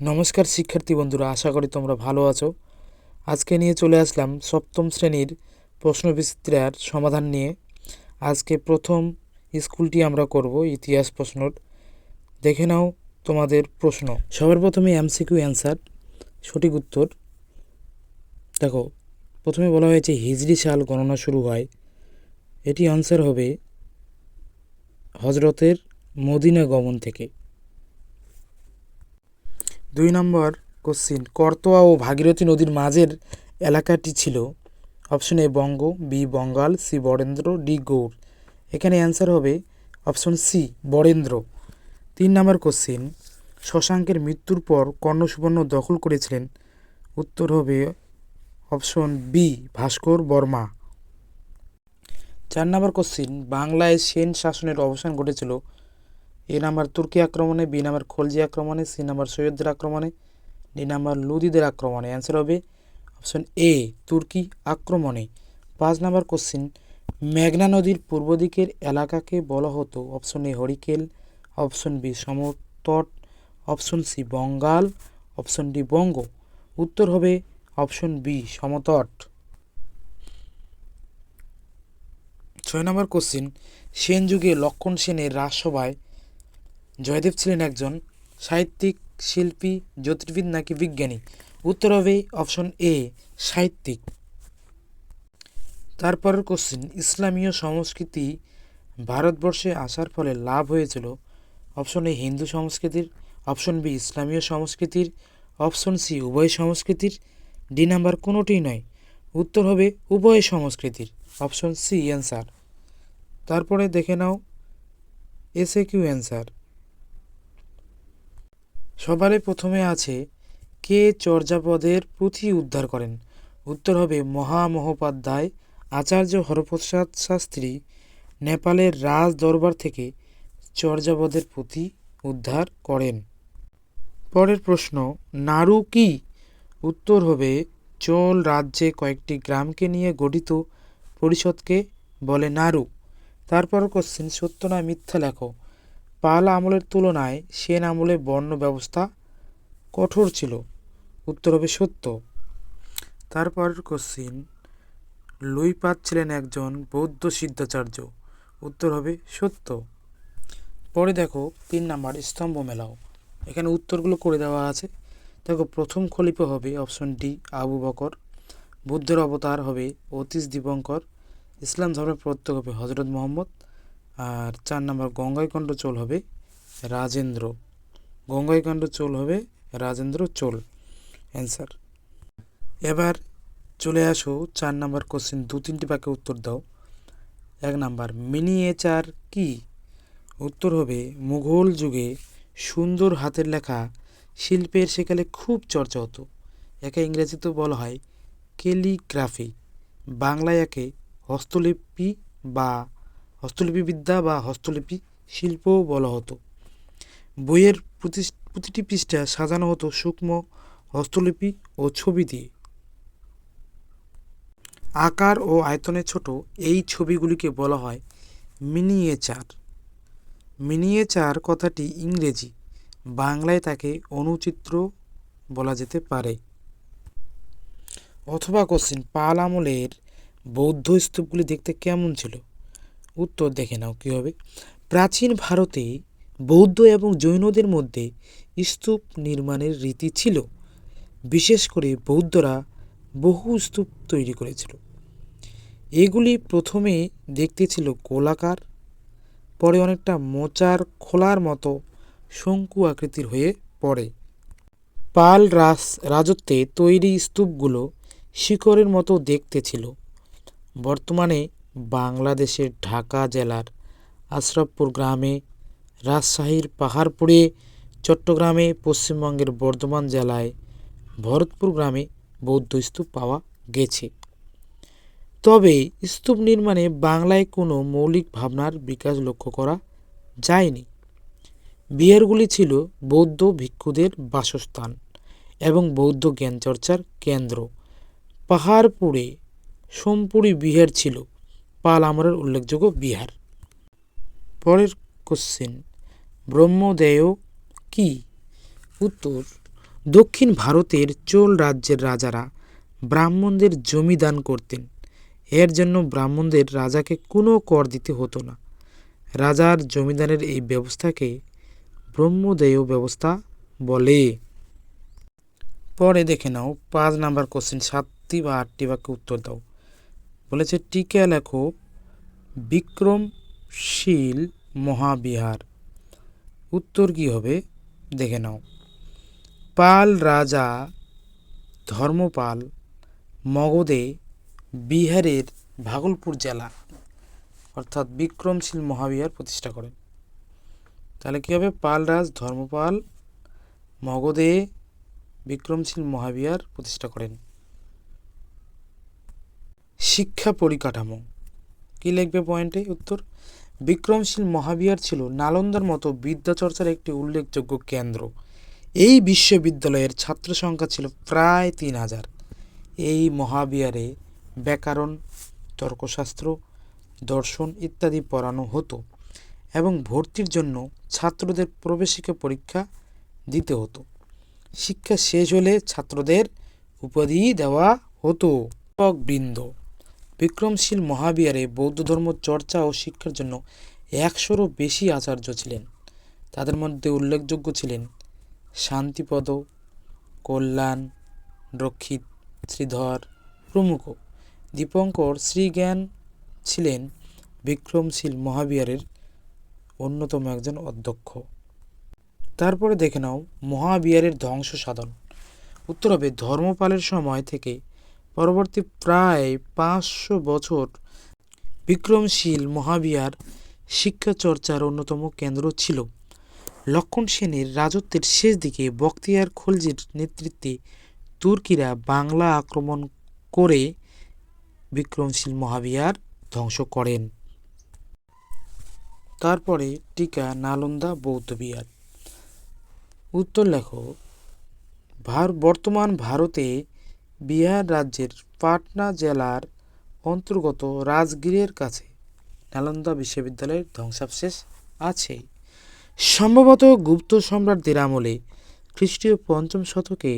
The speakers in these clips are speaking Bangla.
নমস্কার শিক্ষার্থী বন্ধুরা, আশা করি তোমরা ভালো আছো। আজকে নিয়ে চলে আসলাম সপ্তম শ্রেণীর প্রশ্নবিচিত্রার সমাধান নিয়ে। আজকে প্রথম স্কুলটি আমরা করব ইতিহাস প্রশ্নর। দেখে নাও তোমাদের প্রশ্ন। সবার প্রথমে এমসিকিউ অ্যান্সার, সঠিক উত্তর দেখো। প্রথমে বলা হয়েছে হিজরি সাল গণনা শুরু হয়, এটি আনসার হবে হজরতের মদিনা গমন থেকে। 2 নম্বর কোশ্চিন, করতোয়া ও ভাগীরথী নদীর মাঝের এলাকাটি ছিল option A Banga, B Bangal, C Varendra, D Gauda. এখানে অ্যান্সার হবে option C Varendra. 3 number question, শশাঙ্কের মৃত্যুর পর কর্ণ সুবর্ণ দখল করেছিলেন। উত্তর হবে option B Bhaskar Varma. 4 number question, বাংলায় সেন শাসনের অবসান ঘটেছিল। এ নাম্বার তুর্কি আক্রমণে, বি নাম্বার খলজি আক্রমণে, সি নাম্বার সৈয়দদের আক্রমণে, ডি নাম্বার লুদিদের আক্রমণে। অ্যান্সার হবে অপশন এ তুর্কি আক্রমণে। 5 নম্বর কোশ্চিন, মেঘনা নদীর পূর্ব দিকের এলাকাকে বলা হতো। Option A Harikela, option B Samatata, option C Bangal, option D Banga. উত্তর হবে option B Samatata. 6 number question, Sen যুগে লক্ষণ সেনের রাজসভায় জয়দেব ছিলেন একজন সাহিত্যিক, শিল্পী, জ্যোতির্বিদ নাকি বিজ্ঞানী। উত্তর হবে অপশন এ সাহিত্যিক। তারপরের কোশ্চিন, ইসলামীয় সংস্কৃতি ভারতবর্ষে আসার ফলে লাভ হয়েছিল। অপশন এ হিন্দু সংস্কৃতির, অপশন বি ইসলামীয় সংস্কৃতির, অপশন সি উভয় সংস্কৃতির, ডি নাম্বার কোনোটিই নয়। উত্তর হবে উভয় সংস্কৃতির, অপশন সি অ্যান্সার। তারপরে দেখে নাও এসএ কিউ অ্যান্সার। সবারই প্রথমে আছে, কে চর্যাপদের পুঁথি উদ্ধার করেন। উত্তর হবে মহামহোপাধ্যায় আচার্য হরপ্রসাদ শাস্ত্রী নেপালের রাজ দরবার থেকে চর্যাপদের পুঁথি উদ্ধার করেন। পরের প্রশ্ন, নাড়ু কি? উত্তর হবে চোল রাজ্যে কয়েকটি গ্রামকে নিয়ে গঠিত পরিষদকে বলে নাড়ু। তারপর কোশ্চিন, সত্য না মিথ্যা লেখো। পাল আমলের তুলনায় সেন আমলে বর্ণ ব্যবস্থা কঠোর ছিল। উত্তর হবে সত্য। তারপরের কোশ্চিন, লুইপাদ ছিলেন একজন বৌদ্ধ সিদ্ধাচার্য। উত্তর হবে সত্য। পরে দেখো 3 নাম্বার স্তম্ভ মেলাও। এখানে উত্তরগুলো করে দেওয়া আছে। দেখো, প্রথম খলিফা হবে অপশন ডি আবু বকর, বুদ্ধের অবতার হবে অতীশ দীপঙ্কর, ইসলাম ধর্মের প্রত্যেক হবে হজরত মোহাম্মদ, আর 4 নাম্বার গঙ্গাইকণ্ড চোল হবে রাজেন্দ্র। গঙ্গাইকণ্ড চোল হবে রাজেন্দ্র চোল, অ্যান্সার। এবার চলে আসো 4 নাম্বার কোশ্চেন, 2-3টি বাক্যে উত্তর দাও। 1 নাম্বার, মিনিয়েচার কি? উত্তর হবে মুঘল যুগে সুন্দর হাতের লেখা শিল্পের সেকালে খুব চর্চা হতো। একে ইংরেজিতে বলা হয় ক্যালিগ্রাফি, বাংলায় একে হস্তলিপি বা হস্তলিপিবিদ্যা বা হস্তলিপি শিল্পও বলা হতো। বইয়ের প্রতিটি পৃষ্ঠা সাজানো হতো সূক্ষ্ম হস্তলিপি ও ছবি দিয়ে। আকার ও আয়তনে ছোট এই ছবিগুলিকে বলা হয় মিনিয়েচার। মিনিয়েচার কথাটি ইংরেজি, বাংলায় তাকে অনুচিত্র বলা যেতে পারে। অথবা কোশ্চিন, পাল আমলের বৌদ্ধ স্তূপগুলি দেখতে কেমন ছিল? উত্তর দেখে নাও কী হবে। প্রাচীন ভারতে বৌদ্ধ এবং জৈনদের মধ্যে স্তূপ নির্মাণের রীতি ছিল। বিশেষ করে বৌদ্ধরা বহু স্তূপ তৈরি করেছিল। এগুলি প্রথমে দেখতে ছিল গোলাকার, পরে অনেকটা মোচার খোলার মতো শঙ্কু আকৃতির হয়ে পড়ে। পাল রাজত্বে তৈরি স্তূপগুলো শিখরের মতো দেখতে ছিল। বর্তমানে বাংলাদেশের ঢাকা জেলার আশরাফপুর গ্রামে, রাজশাহীর পাহাড়পুরে, চট্টগ্রামে, পশ্চিমবঙ্গের বর্ধমান জেলায় ভরতপুর গ্রামে বৌদ্ধ স্তূপ পাওয়া গেছে। তবে স্তূপ নির্মাণে বাংলায় কোনো মৌলিক ভাবনার বিকাশ লক্ষ্য করা যায়নি। বিহারগুলি ছিল বৌদ্ধ ভিক্ষুদের বাসস্থান এবং বৌদ্ধ জ্ঞানচর্চার কেন্দ্র। পাহাড়পুরে সোমপুরি বিহার ছিল পাল আমলের উল্লেখযোগ্য বিহার। পরের কোশ্চেন, ব্রহ্মদেয় কি? উত্তর, দক্ষিণ ভারতের চোল রাজ্যের রাজারা ব্রাহ্মণদের জমি দান করতেন। এর জন্য ব্রাহ্মণদের রাজাকে কোনো কর দিতে হতো না। রাজার জমিদানের এই ব্যবস্থাকে ব্রহ্মদেয় ব্যবস্থা বলে। পরে দেখে নাও 5 নাম্বার কোশ্চেন, 7টি বা 8টি বাক্যে উত্তর দাও। বলেছে টিকা লেখো বিক্রমশীল মহাবিহার। উত্তর কি হবে দেখে নাও। পাল রাজা ধর্মপাল মগধে বিহারের ভাগলপুর জেলা অর্থাৎ বিক্রমশীল মহাবিহার প্রতিষ্ঠা করেন। তাহলে কী হবে? পালরাজ ধর্মপাল মগধে বিক্রমশীল মহাবিহার প্রতিষ্ঠা করেন। শিক্ষা পরিকাঠামো কি লিখবে পয়েন্টে? উত্তর, বিক্রমশীল মহাবিহার ছিল নালন্দার মতো বিদ্যাচর্চার একটি উল্লেখযোগ্য কেন্দ্র। এই বিশ্ববিদ্যালয়ের ছাত্র সংখ্যা ছিল প্রায় 3000। এই মহাবিহারে ব্যাকরণ, তর্কশাস্ত্র, দর্শন ইত্যাদি পড়ানো হতো এবং ভর্তির জন্য ছাত্রদের প্রবেশিকা পরীক্ষা দিতে হতো। শিক্ষা শেষ হলে ছাত্রদের উপাধি দেওয়া হতো। বৃন্দ বিক্রমশীল মহাবিহারে বৌদ্ধ ধর্ম চর্চা ও শিক্ষার জন্য 100-রও বেশি আচার্য ছিলেন। তাদের মধ্যে উল্লেখযোগ্য ছিলেন শান্তিপদ, কল্যাণ, রক্ষিত, শ্রীধর প্রমুখ। দীপঙ্কর শ্রীজ্ঞান ছিলেন বিক্রমশীল মহাবিহারের অন্যতম একজন অধ্যক্ষ। তারপরে দেখে নাও মহাবিহারের ধ্বংস সাধন। উত্তর হবে ধর্মপালের সময় থেকে পরবর্তী প্রায় 500 বছর বিক্রমশীল মহাবিহার শিক্ষা চর্চার অন্যতম কেন্দ্র ছিল। লক্ষণ সেনের রাজত্বের শেষ দিকে বখতিয়ার খলজির নেতৃত্বে তুর্কিরা বাংলা আক্রমণ করে বিক্রমশীল মহাবিহার ধ্বংস করেন। তারপরে টিকা নালন্দা বৌদ্ধবিহার। উত্তর লেখো বর্তমান ভারতে বিহার রাজ্যের পাটনা জেলার অন্তর্গত রাজগীরের কাছে নালন্দা বিশ্ববিদ্যালয়ের ধ্বংসাবশেষ আছে। সম্ভবত গুপ্ত সম্রাটদের আমলে খ্রিস্টীয় 5ম শতকে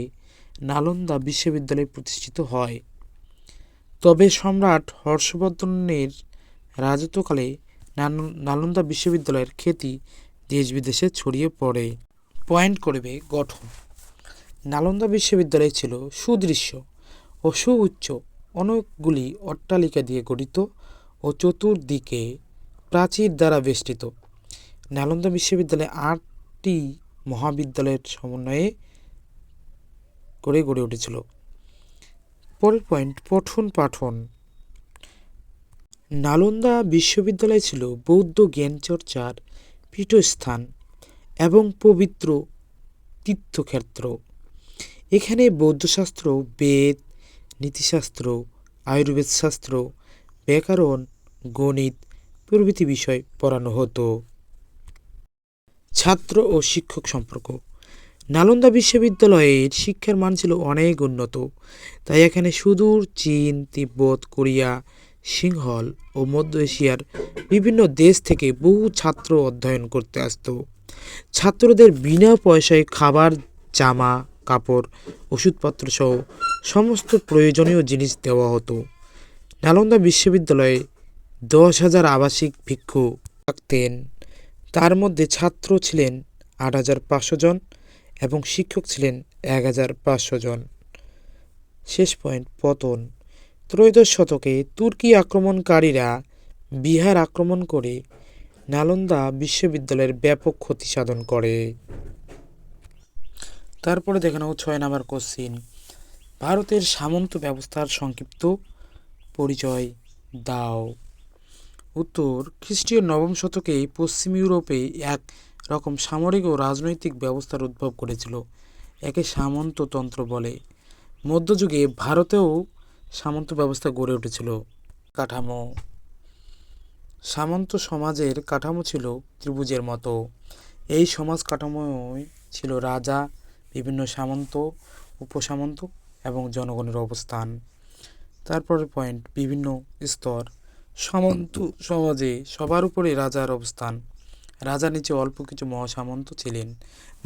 নালন্দা বিশ্ববিদ্যালয় প্রতিষ্ঠিত হয়। তবে সম্রাট হর্ষবর্ধনের রাজত্বকালে নালন্দা বিশ্ববিদ্যালয়ের খ্যাতি দেশ বিদেশে ছড়িয়ে পড়ে। পয়েন্ট করবে গঠন। নালন্দা বিশ্ববিদ্যালয় ছিল সুদৃশ্য ও সুউচ্চ অনেকগুলি অট্টালিকা দিয়ে গঠিত ও চতুর্দিকে প্রাচীর দ্বারা বেষ্টিত। নালন্দা বিশ্ববিদ্যালয় 8টি মহাবিদ্যালয়ের সমন্বয়ে করে গড়ে উঠেছিল। পরের পয়েন্ট পঠন পাঠন। নালন্দা বিশ্ববিদ্যালয় ছিল বৌদ্ধ জ্ঞানচর্চার পীঠস্থান এবং পবিত্র তীর্থক্ষেত্র। এখানে বৌদ্ধশাস্ত্র, বেদ, নীতিশাস্ত্র, আয়ুর্বেদ শাস্ত্র, ব্যাকরণ, গণিত প্রভৃতি বিষয় পড়ানো হতো। ছাত্র ও শিক্ষক সম্পর্ক। নালন্দা বিশ্ববিদ্যালয়ের শিক্ষার মান ছিল অনেক উন্নত, তাই এখানে সুদূর চীন, তিব্বত, কোরিয়া, সিংহল ও মধ্য এশিয়ার বিভিন্ন দেশ থেকে বহু ছাত্র অধ্যয়ন করতে আসত। ছাত্রদের বিনা পয়সায় খাবার, জামা কাপড়, ওষুধপত্র সহ সমস্ত প্রয়োজনীয় জিনিস দেওয়া হতো। নালন্দা বিশ্ববিদ্যালয়ে 10,000 আবাসিক ভিক্ষু থাকতেন। তার মধ্যে ছাত্র ছিলেন 8,500 জন এবং শিক্ষক ছিলেন 1,500 জন। শেষ পয়েন্ট পতন। ত্রয়োদশ শতকে তুর্কি আক্রমণকারীরা বিহার আক্রমণ করে নালন্দা বিশ্ববিদ্যালয়ের ব্যাপক ক্ষতি সাধন করে। তারপরে দেখে নাও 6 নাম্বার কোশ্চিন, ভারতের সামন্ত ব্যবস্থার সংক্ষিপ্ত পরিচয় দাও। উত্তর, খ্রিস্টীয় 9ম শতকে পশ্চিম ইউরোপে এক রকম সামরিক ও রাজনৈতিক ব্যবস্থার উদ্ভব করেছিল, একে সামন্ততন্ত্র বলে। মধ্যযুগে ভারতেও সামন্ত ব্যবস্থা গড়ে উঠেছিল। কাঠামো। সামন্ত সমাজের কাঠামো ছিল ত্রিভুজের মতো। এই সমাজ কাঠামোয় ছিল রাজা, বিভিন্ন সামন্ত, উপসামন্ত এবং জনগণের অবস্থান। তারপরে পয়েন্ট বিভিন্ন স্তর। সামন্ত সমাজে সবার উপরে রাজার অবস্থান, রাজার নিচে অল্প কিছু মহাসামন্ত ছিলেন।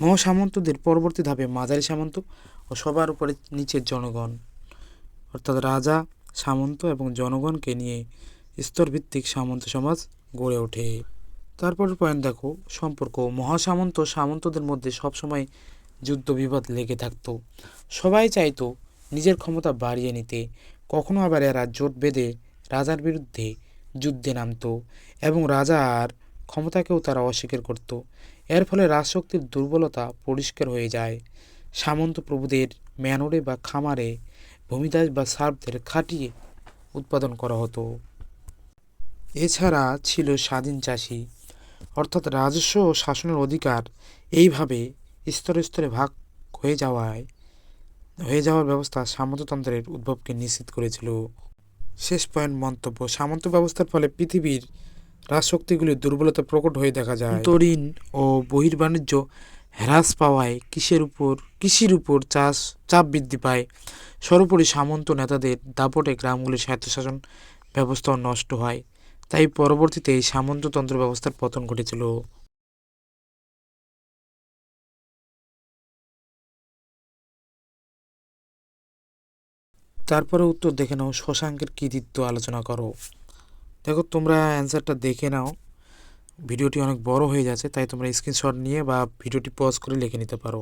মহাসামন্তদের পরবর্তী ধাপে মাঝারি সামন্ত ও সবার উপরে নিচের জনগণ, অর্থাৎ রাজা, সামন্ত এবং জনগণকে নিয়ে স্তরভিত্তিক সামন্ত সমাজ গড়ে ওঠে। তারপরের পয়েন্ট দেখো, সম্পর্ক। মহাসামন্ত সামন্তদের মধ্যে সবসময় যুদ্ধ বিবাদ লেগে থাকতো। সবাই চাইতো নিজের ক্ষমতা বাড়িয়ে নিতে। কখনো আবার এরা জোট বেঁধে রাজার বিরুদ্ধে যুদ্ধে নামতো এবং রাজার ক্ষমতাকেও তারা অস্বীকার করত। এর ফলে রাজশক্তির দুর্বলতা পরিষ্কার হয়ে যায়। সামন্ত প্রভুদের ম্যানরে বা খামারে ভূমিদাস বা সার্ভদের খাটিয়ে উৎপাদন করা হতো। এছাড়া ছিল স্বাধীন চাষি, অর্থাৎ রাজস্ব ও শাসনের অধিকার এইভাবে স্তরে স্তরে ভাগ হয়ে যাওয়ার ব্যবস্থা সামন্ততন্ত্রের উদ্ভবকে নিশ্চিত করেছিল। শেষ পয়েন্ট, মন্তব্য। সামন্ত ব্যবস্থার ফলে পৃথিবীর রাজশক্তিগুলির দুর্বলতা প্রকট হয়ে দেখা যায়। অন্তরীণ ও বহির্বাণিজ্য হ্রাস পাওয়ায় কৃষির উপর চাপ বৃদ্ধি পায়। সর্বোপরি সামন্ত নেতাদের দাপটে গ্রামগুলির স্বায়ত্তশাসন ব্যবস্থাও নষ্ট হয়। তাই পরবর্তীতে এই সামন্ততন্ত্র ব্যবস্থার পতন ঘটেছিল। তারপরে উত্তর দেখে নাও, শশাঙ্কের কৃতিত্ব আলোচনা করো। দেখো, তোমরা অ্যান্সারটা দেখে নাও। ভিডিওটি অনেক বড় হয়ে যাচ্ছে, তাই তোমরা স্ক্রিনশট নিয়ে বা ভিডিওটি পজ করে লিখে নিতে পারো।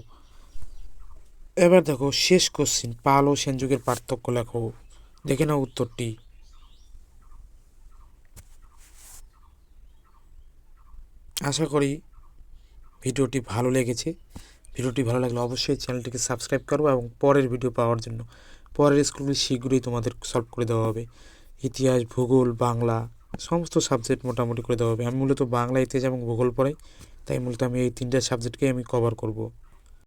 এবার দেখো শেষ কোশ্চিন, পাল ও সেন যুগের পার্থক্য লেখো। দেখে নাও উত্তরটি। আশা করি ভিডিওটি ভালো লেগেছে। ভিডিওটি ভালো লাগলে অবশ্যই চ্যানেলটিকে সাবস্ক্রাইব করো এবং পরের ভিডিও পাওয়ার জন্য পরের স্কুলগুলি শীঘ্রই তোমাদের সলভ করে দেওয়া হবে। ইতিহাস, ভূগোল, বাংলা সমস্ত সাবজেক্ট মোটামুটি করে দেওয়া হবে। আমি মূলত বাংলা, ইতিহাস এবং ভূগোল পড়াই, তাই মূলত আমি এই তিনটা সাবজেক্টকেই আমি কভার করব।